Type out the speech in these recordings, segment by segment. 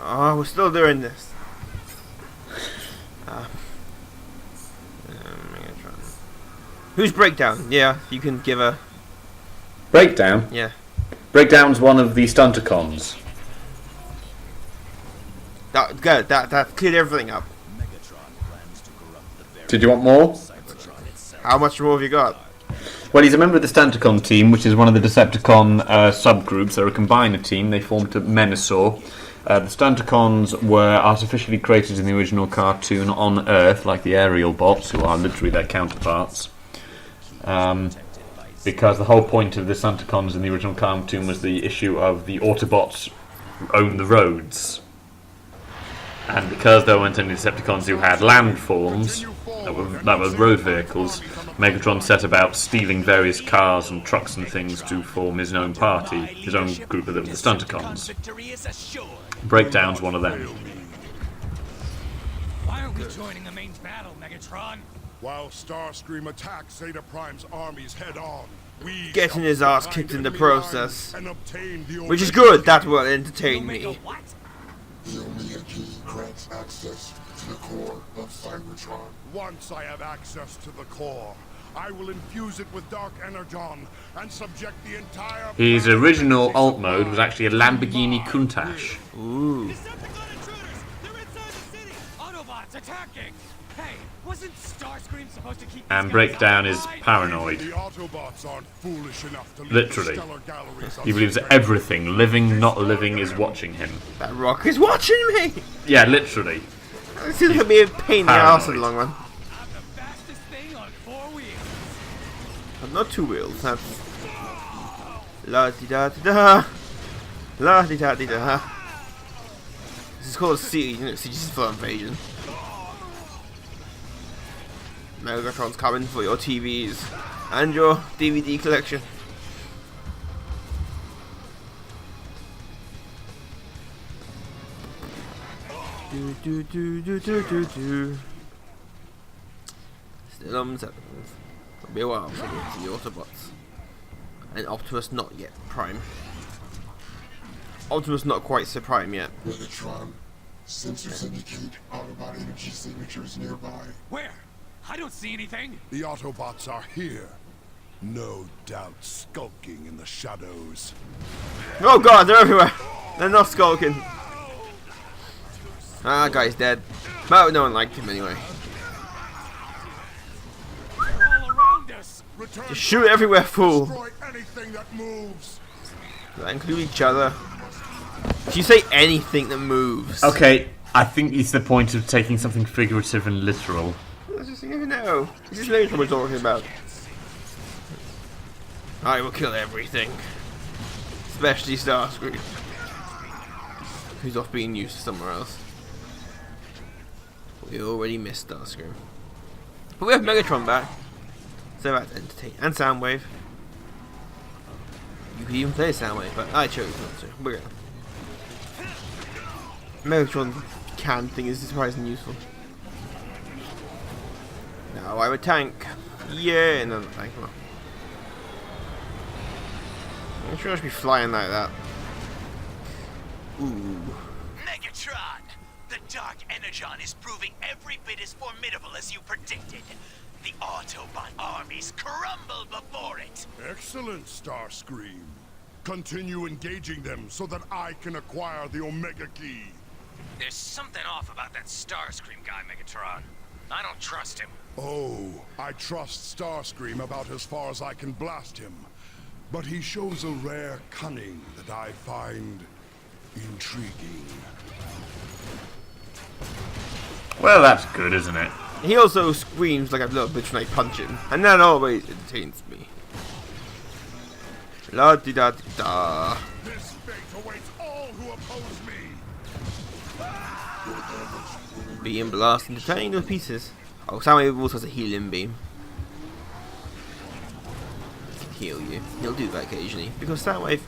Oh, we're still doing this. Megatron. Who's Breakdown? Yeah, you can give a... Breakdown? Yeah. Breakdown's one of the Stunticons. Good, that cleared everything up. Did you want more? How much more have you got? Well, he's a member of the Stunticon team, which is one of the Decepticon subgroups. They're a combiner team. They formed a Menasor. The Stunticons were artificially created in the original cartoon on Earth, like the aerial bots, who are literally their counterparts. Because the whole point of the Stunticons in the original cartoon was the issue of the Autobots own the roads. And because there weren't any Decepticons who had landforms, that were road vehicles, Megatron set about stealing various cars and trucks and things to form his own party, his own group of them, the Stunticons. Breakdown's one of them. Why aren't we joining the main battle, Megatron? While Starscream attacks Zeta Prime's armies head-on, we Getting his ass kicked in the process. and obtain the Which is Omega good, Key. that will entertain me. What? The Omega Key grants access to the core of Cybertron. Once I have access to the core, I will infuse it with Dark Energon and subject the entire... His planet original to alt mode was actually a Lamborghini Countach. Ooh. Decepticon intruders! They're inside the city! Autobots attacking! Hey, wasn't Starscream supposed to keep And these guys Breakdown is outside? paranoid. The Autobots aren't foolish enough to leave Literally. the stellar galleries He believes that everything, living, not living, is watching him. That rock is watching me! Yeah, literally. It seems like be a pain in the ass in the Paranoid. long run. I'm the fastest thing on 4 wheels. But not 2 wheels, that's... La-di-da-di-da. La-di-da-di-da. This is called a siege, you know, siege is for invasion. Megatron's coming for your TVs and your DVD collection. Do do do do do do do. Still on 7th. It'll be a while before we get to the Autobots. And Optimus not yet Prime. Optimus not quite so Prime yet. Megatron, sensors indicate Autobot energy signatures nearby. Where? I don't see anything. The Autobots are here. No doubt skulking in the shadows. Oh god, they're everywhere! They're not skulking. Ah, guy's dead. But no one liked him anyway. All around us. Return Just shoot everywhere, fool. destroy anything that moves. Does that include each other? If you say anything that moves. Okay, I think it's the point of taking something figurative and literal. Let's just never know. This is later we're talking about. I will kill everything. Especially Starscream. Who's off being used somewhere else. We already missed Starscream. But we have Megatron back. So that's entertaining. And Soundwave. You could even play Soundwave, but I chose not to. We're gonna. Megatron can thing is surprisingly useful. Now I'm a tank. Yeah, another tank. Well, I'm sure I should be flying like that. Ooh. Megatron! The Dark Energon is proving every bit as formidable as you predicted. The Autobot armies crumble before it. Excellent, Starscream. Continue engaging them so that I can acquire the Omega Key. There's something off about that Starscream guy, Megatron. I don't trust him. Oh, I trust Starscream about as far as I can blast him. But he shows a rare cunning that I find intriguing. Well, that's good, isn't it? He also screams like a little bitch when I punch him, and that always entertains me. La di da di da. This fate awaits all who oppose me. Being blasted into tiny little pieces. Oh, Soundwave also has a healing beam. Heal you. He'll do that occasionally. Because Soundwave...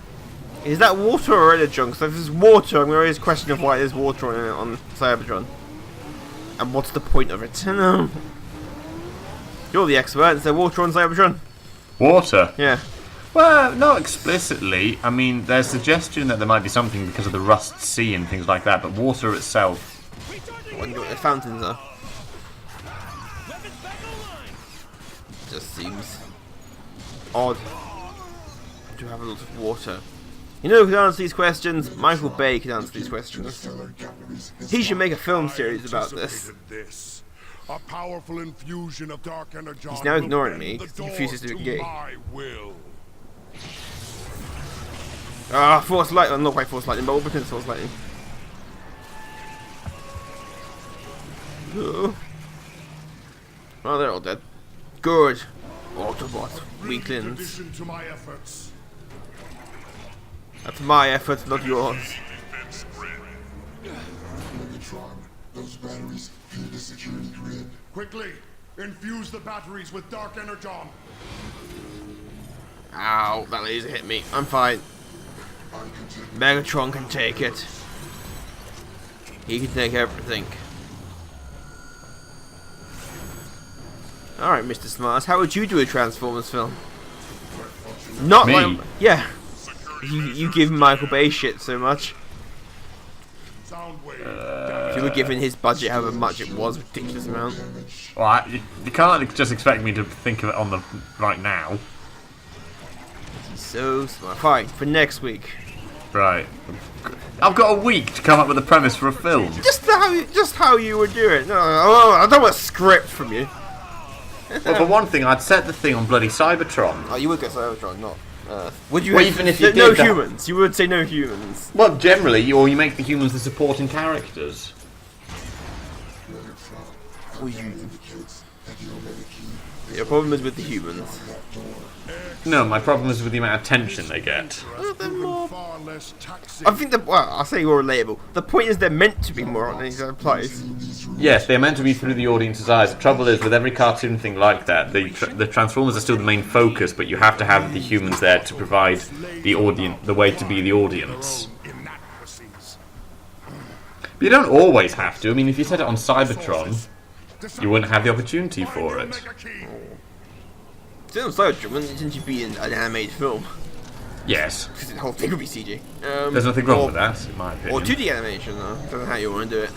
Is that water or energy? So if there's water, I'm going to raise a question of why there's water on Cybertron. And what's the point of it? You're the expert. Is there water on Cybertron? Water. Yeah. Well, not explicitly. I mean, there's suggestion that there might be something because of the Rust Sea and things like that, but water itself... I wonder what the fountains are. Just seems odd to have a lot of water. You know who can answer these questions? Michael Bay can answer these questions. He should make a film series about this. A powerful infusion of dark energy. He's now ignoring me because he refuses to be gay. Ah, Force Lightning. Not quite Force Lightning, but we'll pretend it's Force Lightning. Oh, they're all dead. Good. Autobot weaklings. That's my efforts, not yours. Megatron, those batteries feed the security grid. Quickly, infuse the batteries with dark energon. Ow, that laser hit me. I'm fine. Megatron can take it. He can take everything. Alright, Mr. Smarts, how would you do a Transformers film? Not Me? like... Yeah. You give Michael Bay shit so much. If you were given his budget, however much it was, ridiculous amount. Well, you can't just expect me to think of it on the right now. He's so smart. Fine, for next week. Right. I've got a week to come up with a premise for a film. Just how you would do it. No, I don't want a script from you. Well, for one thing, I'd set the thing on bloody Cybertron. Oh, you would go Cybertron, not Earth. Would you? Well, even if you no did that- humans. You would say no humans. Well, generally, you make the humans the supporting characters. Or you. Your problem is with the humans. No, my problem is with the amount of attention they get. Far less taxing. I think I'll say more relatable. The point is they're meant to be more on these place. Yes, they're meant to be through the audience's eyes. The trouble is, with every cartoon thing like that, the Transformers are still the main focus, but you have to have the humans there to provide the way to be the audience. But you don't always have to. I mean, if you set it on Cybertron, you wouldn't have the opportunity for it. Still, Cybertron wouldn't essentially be an animated film. Yes. Because the whole thing would be CG. There's nothing wrong with that, in my opinion. Or 2D animation, though. Don't know how you want to do it.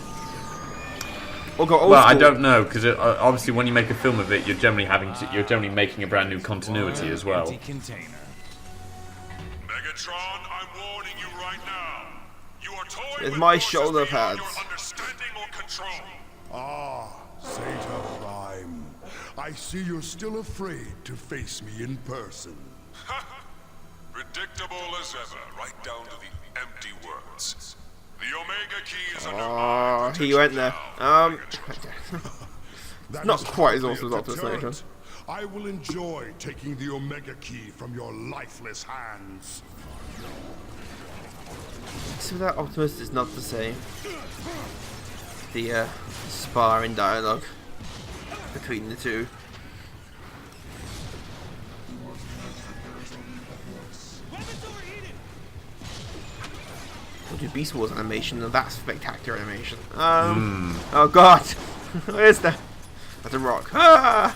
Or go old Well, I school. don't know, because obviously when you make a film of it, you're generally making a brand new continuity as well. Container. Megatron, I'm warning you right now. You are toying With with my forces shoulder beyond pads. your understanding or control. Ah, Zeta Prime. I see you're still afraid to face me in person. Predictable as ever, right down to the empty words. The Omega Key is under my He went there. That not is quite as hardly awesome a as Optimus deterrent. Megatron. I will enjoy taking the Omega Key from your lifeless hands. So that Optimus is not the same. The sparring dialogue between the two. We'll do Beast Wars animation, and that's spectacular animation. Oh god! What is that? That's a rock. Ah!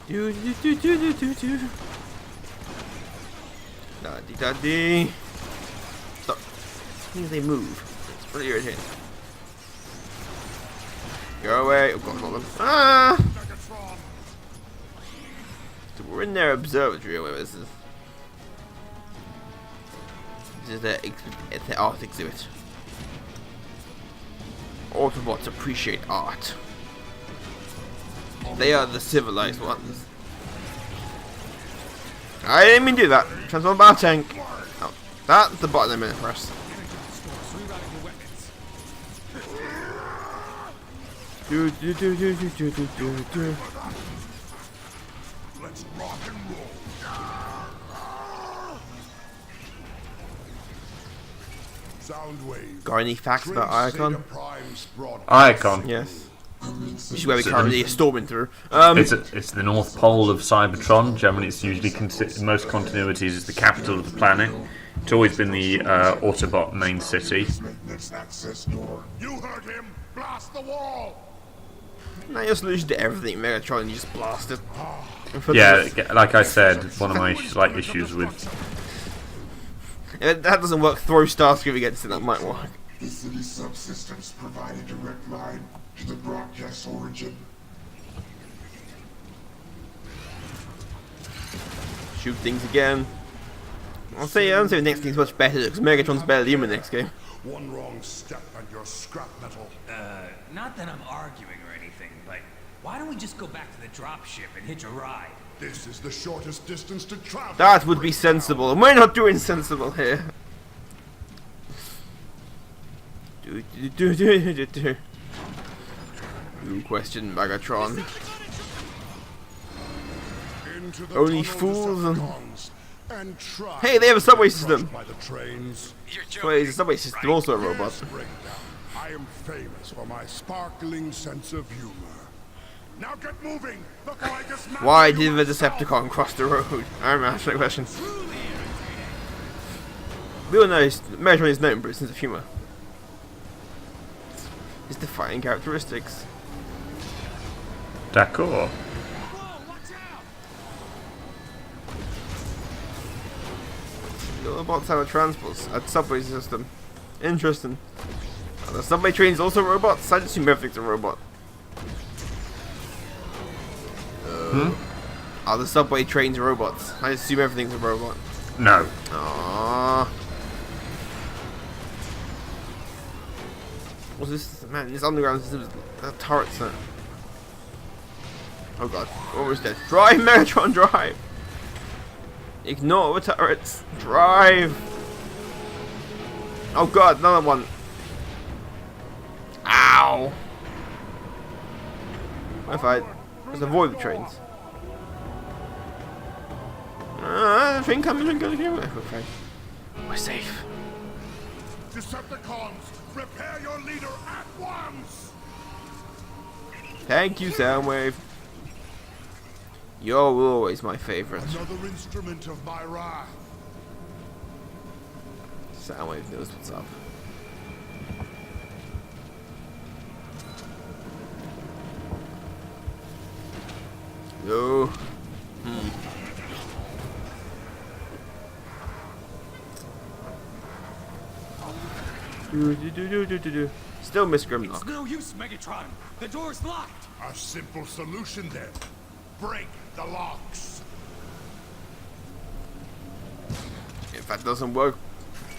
Do do do do do do do. Da dee da dee. Stop. As they move. It's pretty irritating. Go away. Oh god, hold on. Ah! So we're in their observatory or whatever this is. This is the art exhibit. Autobots appreciate art. They are the civilized ones. I didn't mean to do that. Transform battle tank. Oh, that's the button I'm in press. Do do do do do do do do do. Let's rock and roll. Soundwave. Got any facts about Icon? Icon. Yes. Which is where we currently are storming through. It's the North Pole of Cybertron. Generally, it's usually most continuities is the capital of the planet. It's always been the Autobot main city. You heard him. Blast the wall. Now your solution to everything, Megatron, you just blast it. Yeah, like I said, one of my slight issues with... If that doesn't work, throw Starscream against it, that might work. The city subsystems provide a direct line to the broadcast origin. Shoot things again. I'll say the next game's much better, because Megatron's better than you in the next game. One wrong step and you're scrap metal. Not that I'm arguing or anything, but why don't we just go back to the dropship and hitch a ride? This is the shortest distance to travel. That would be sensible, and we're not doing sensible here. You question Megatron. Into the Only tunnel, fools and... Decepticons, and try Hey, they have a subway to be system. crushed by the trains. You're Wait, is the joking. subway system also a robot? Yes, Breakdown. I am famous for my sparkling sense of humor. Now get moving before I dismantle Why you did the myself. Decepticon cross the road? I remember asking that question. We all know Megatron is known for his sense of humour. His defining characteristics. D'accord. Whoa, watch out! The robots have a transports, a subway system. Interesting. Are the subway trains also robots? I just assume everything's a robot. Are the subway trains robots? I assume everything's a robot. No. Aww. What's this? Man, this underground system is a turret set. Oh god, almost dead. Drive, Megatron, drive! Ignore the turrets. Drive! Oh god, another one. Ow! If I just avoid the trains. Train coming, okay. We're safe. Decepticons, prepare your leader at once! Thank you, Soundwave. You're always my favorite. Another instrument of my wrath. Soundwave knows what's up. Yo. Do. Still miss It's Grimlock. no use, Megatron. The door's locked. A simple solution then. Break the locks. If that doesn't work,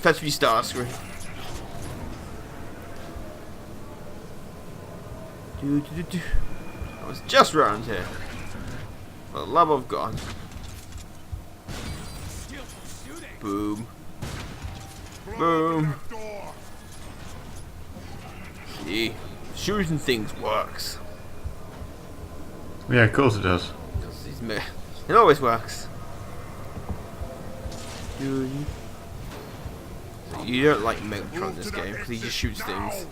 fetch me Starscream. Do. I was just round here. For the love of God. Skillful shooting. Boom. Blow Boom. open that door. See, shooting things works. Yeah, of course it does. It always works. So you don't like Megatron in this game because he just shoots things.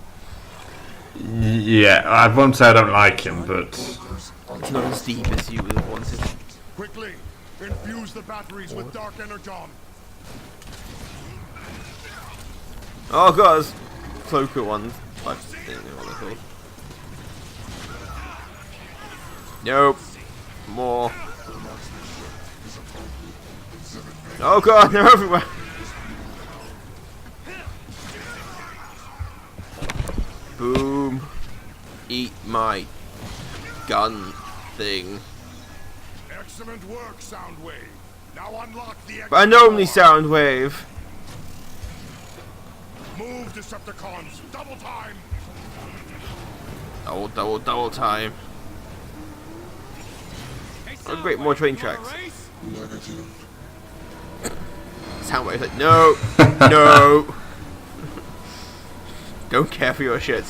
Yeah, I won't say I don't like him, but It's not as deep as you would have wanted. Quickly, infuse the batteries with dark energon. Oh god, there's cloaker ones. I didn't know what they're called. Nope. More. Oh god, they're everywhere. Boom. Eat my gun thing. Excellent work, Soundwave. Now unlock the exit But I know only door. Soundwave. Move, Decepticons. Double time. Double time. Hey, Oh great, more train tracks. race? Negative. Soundwave's like, no, no. Don't care for your shit.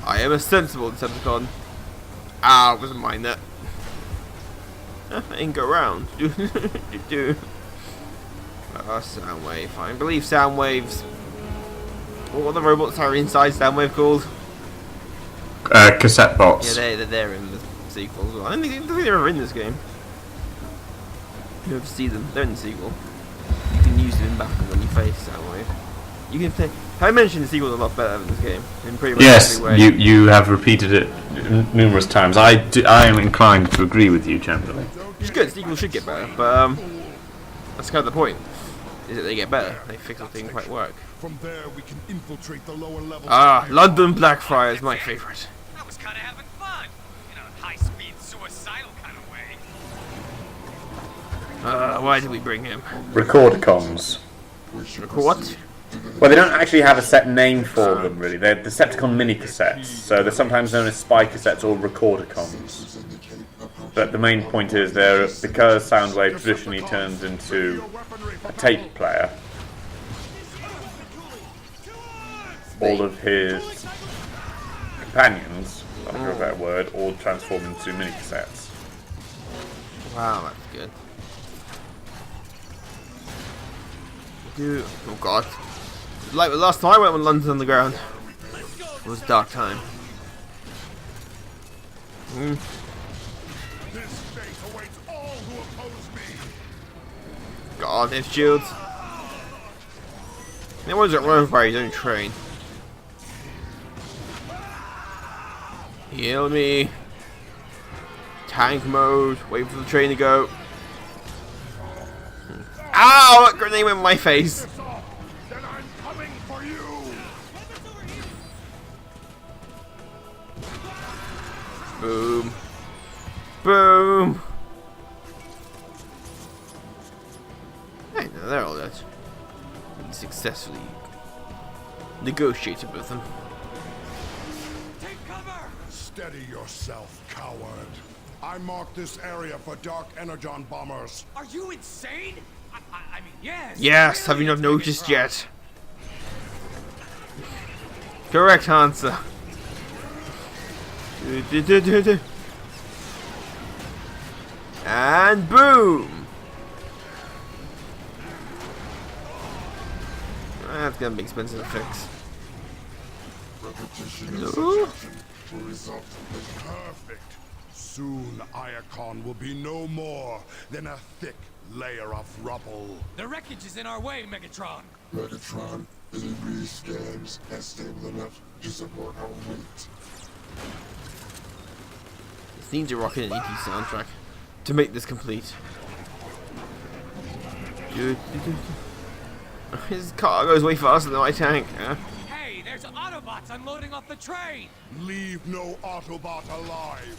I am a sensible Decepticon. Ah, wasn't mine that. I ain't go round. Soundwave. I believe Soundwaves. What are the robots that are inside Soundwave called? cassette bots. Yeah, they're in the sequel as well. I don't think they're ever in this game. You never see them. They're in the sequel. You can use them in battle when you face Soundwave. You can play. I mentioned the sequel's a lot better than this game in pretty much Yes, every way. you have repeated it numerous times. I am inclined to agree with you generally. It's good. The sequel should get better, but that's kind of the point. Is that they get better? They fix what didn't quite work. From there, we can infiltrate the lower levels. Ah, London Blackfire is my favourite. I was kind of having fun. In a high-speed, suicidal kind of way. Why did we bring him? Recordicons. What? Well, they don't actually have a set name for them, really. They're Decepticon mini cassettes, so they're sometimes known as spy cassettes or recordicons. But the main point is they're because Soundwave traditionally turns into a tape player. All of his companions, I'm not sure of that word, all transform into mini cassettes. Wow, that's good. Dude, oh god. Like the last time I went when London's Underground. It was a dark time. This fate awaits all who oppose me. God, there's shields. There was at run by his own train. Heal me. Tank mode. Wait for the train to go. Ow! A grenade went in my face. Then I'm coming for you. Boom. Boom. Hey, no, they're all dead. We successfully negotiated with them. Take cover! Steady yourself, coward. I marked this area for Dark Energon bombers. Are you insane? I mean, yes. Yes, have you not noticed yet? Correct answer. And boom! That's gonna be expensive to fix. Perfect. Soon Iacon will be no more than a thick layer of rubble. The wreckage is in our way, Megatron. Megatron delivery scans and stable enough to support our weight. This needs a Rocket and ET soundtrack to make this complete. His car goes way faster than my tank. Hey, there's Autobots unloading off the train. Leave no Autobot alive.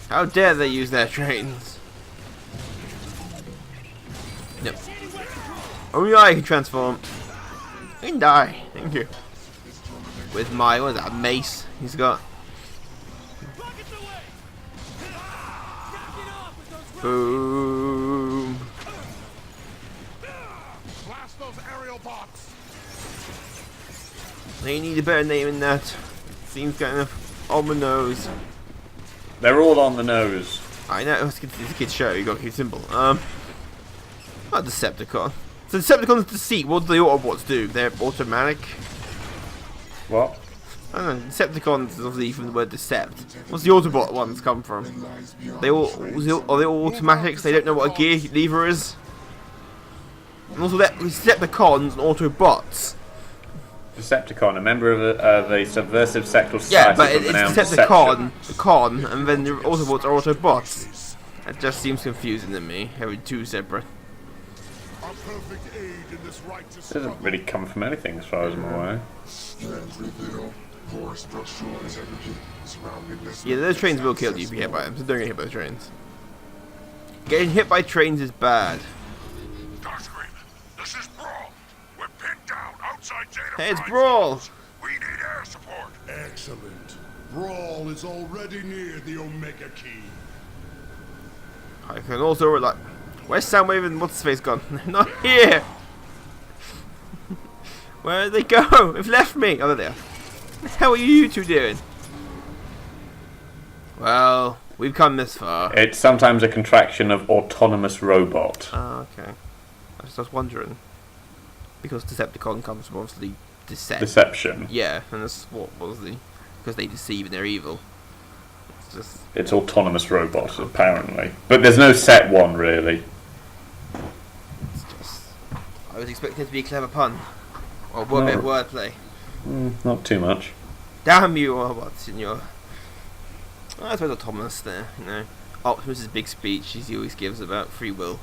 How dare they use their trains? No. Only I can transform. I can die. Thank you. With my, what is that, mace he's got? Rockets away! Knock it off with those Boom. Blast those aerial bots. They need a better name than that. Seems kind of on the nose. They're all on the nose. I know, it's a kid's show, you got to keep it simple. Not Decepticon. So Decepticon's deceit, what do the Autobots do? They're automatic? What? I don't know, Decepticons is obviously from the word decept. What's the Autobot ones come from? They all, are they all automatics? They don't know what a gear lever is? And also they're Decepticons and Autobots. Decepticon, a member of a subversive sectoral society. Yeah, but from it's renowned Decepticon, deception. the con, and then the Autobots are Autobots. That just seems confusing to me, having two separate. A perfect aid in this righteous Doesn't struggle. really come from anything as far as I'm aware. Scans reveal poor structural integrity surrounding this. Yeah, those trains will kill you if you get hit by them, so don't get hit by the trains. Getting hit by trains is bad. Starscream, this is Brawl. We're pinned down outside Data Hey, it's Prime Brawl! Stations. We need air support. Excellent. Brawl is already near the Omega Key. I can also like, where's Soundwave and what's his face gone? They're not here. Where did they go? They've left me. Oh, there. What the hell are you two doing? Well, we've come this far. It's sometimes a contraction of autonomous robot. Oh, okay. I was wondering because Decepticon comes from obviously Deception. Yeah, and that's what was the because they deceive and they're evil. It's just It's autonomous robot, apparently. But there's no set one, really. I was expecting it to be a clever pun. Or a bit of wordplay. Not too much. Damn you, Autobots, in your... Oh, I suppose Thomas there, you know. Optimus' big speech he always gives about free will.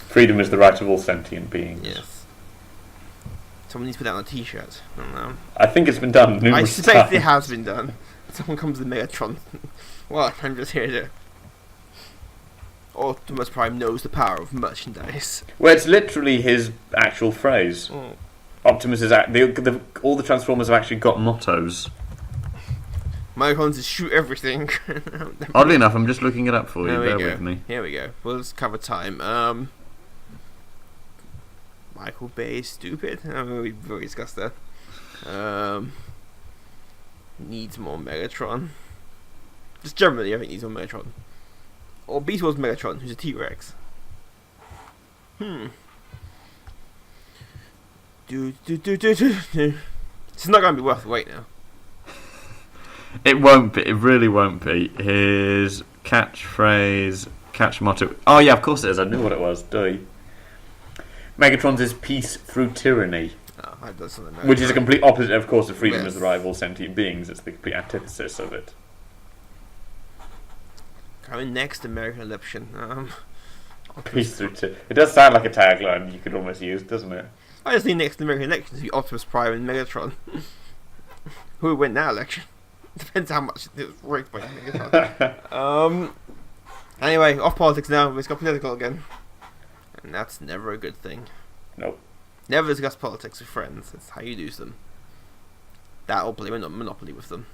Freedom is the right of all sentient beings. Yes. Someone needs to put that on a t-shirt. I don't know. I think it's been done I numerous suspect times. it has been done. Someone comes with Megatron. Well, I'm just here to... Optimus Prime knows the power of merchandise. Well, it's literally his actual phrase. Mm. Optimus is... all the Transformers have actually got mottos. Megatron's is shoot everything. Oddly enough, I'm just looking it up for you. There we Bear go. with me. Here we go. Well, let's cover time. Michael Bay is stupid. We've already discussed that. Needs more Megatron. Just generally, I think needs more Megatron. Or Beast Wars Megatron, who's a T-Rex. It's not going to be worth the wait now. It won't be. It really won't be. His catchphrase, catch motto. Oh yeah, of course it is. I knew what it was. Duh. Megatron's is peace through tyranny, Oh, I've done something. which is a complete opposite, of course, of freedom Yes. as the right of all sentient beings. It's the complete antithesis of it. Coming next, American election. Peace through tyranny. It does sound like a tagline you could almost use, doesn't it? I just think next American election to be Optimus Prime and Megatron. Who would win that election? Depends how much it was rigged by Megatron. Anyway, off politics now. Let's go political again. And that's never a good thing. Nope. Never discuss politics with friends. That's how you lose them. That'll play Monopoly with them.